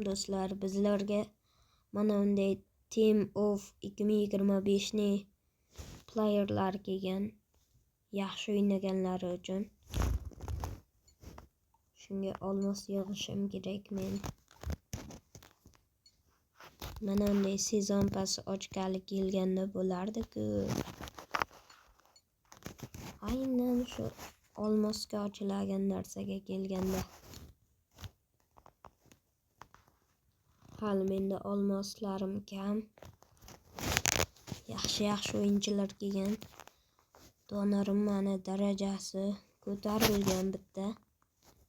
Do'stlar, bizlarga mana unday Team of 2025 ni playerlar kelgan, yaxshi o'ynaganlari uchun. Shunga olmos yig'ishim kerak men. Mana unday sezon pasi ochgani kelganda bo'lardi-ku. Aynan shu olmosga ochilgan narsaga kelganda. Hali menda olmoslarim kam. Yaxshi o'yinchilar kelgan. Donorim mana darajasi ko'tarilgan bitta.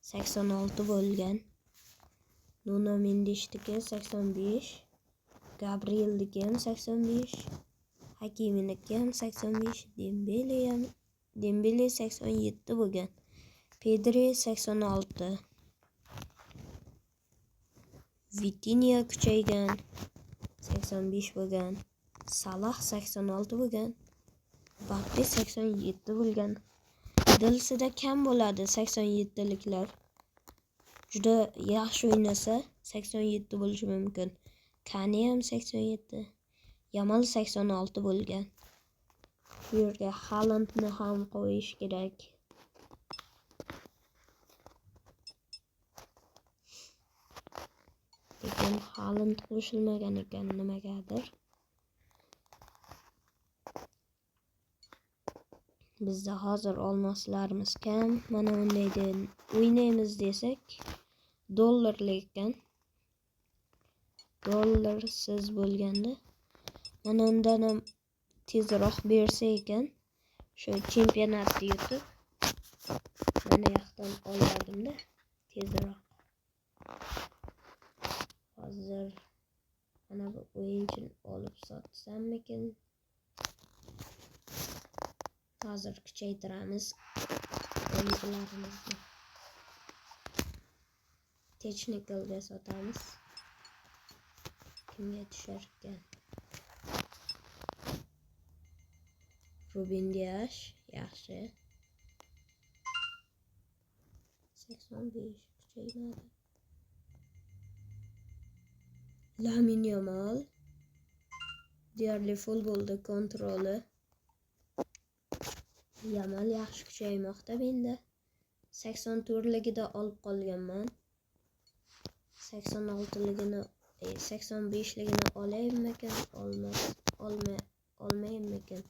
86 bo'lgan. Nuno Mendeshniki 85, Gabrielniki ham 85, Hakiminiki ham 85, Dembele 87 bo'lgan. Pedri 86. Vitinha kuchaygan 85 bo'lgan. Salah 86 bo'lgan. Mbappe 87 bo'lgan. Dilsida kam bo'ladi 87liklar. Juda yaxshi o'ynasa 87 bo'lishi mumkin. Kane ham 87. Yamal 86 bo'lgan. Bu yerga Haalandni ham qo'yish kerak. Lekin Haaland qo'shilmagan ekan nimagadir. Bizda hozir olmoslarimiz kam. Mana bundaydan o'ynaymiz desak, dollarlik ekan. Dollarsiz bo'lganda mana undan ham tezroq bersa ekan, shu chempionatni yutib mana yoqdan olardim-da tezroq. Hozir mana bu o'yinchini olib sotsammikin? Hozir kuchaytiramiz o'yinchilarimizni. Technicalga sotamiz. Kimga tushar ekan? Ruben Dias yaxshi. 85 kuchaymadi. Lamine Yamal deyarli full bo'ldi kontroli. Yamal yaxshi kuchaymoqda menda. 84ligida olib qolganman. 86ligini 85ligini olaymikan, olmaymikan?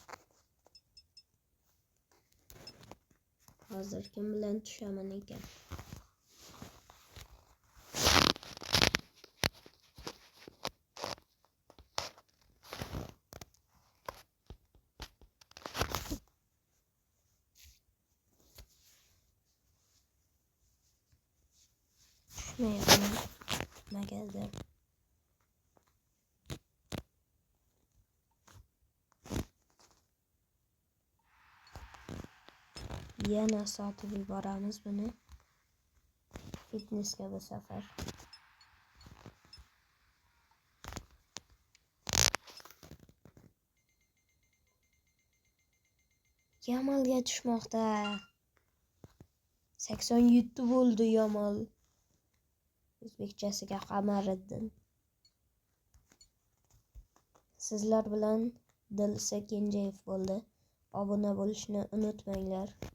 Hozir kim bilan tushaman ekan? Tushmayapman. Nimagadir. Yana sotib yuboramiz buni. Fitnessga bu safar. Yamalga tushmoqda. 87 bo'ldi Yamal. O'zbekchasiga Qamariddin. Sizlar bilan Dilsa Kenjayev bo'ldi. Obuna bo'lishni unutmanglar.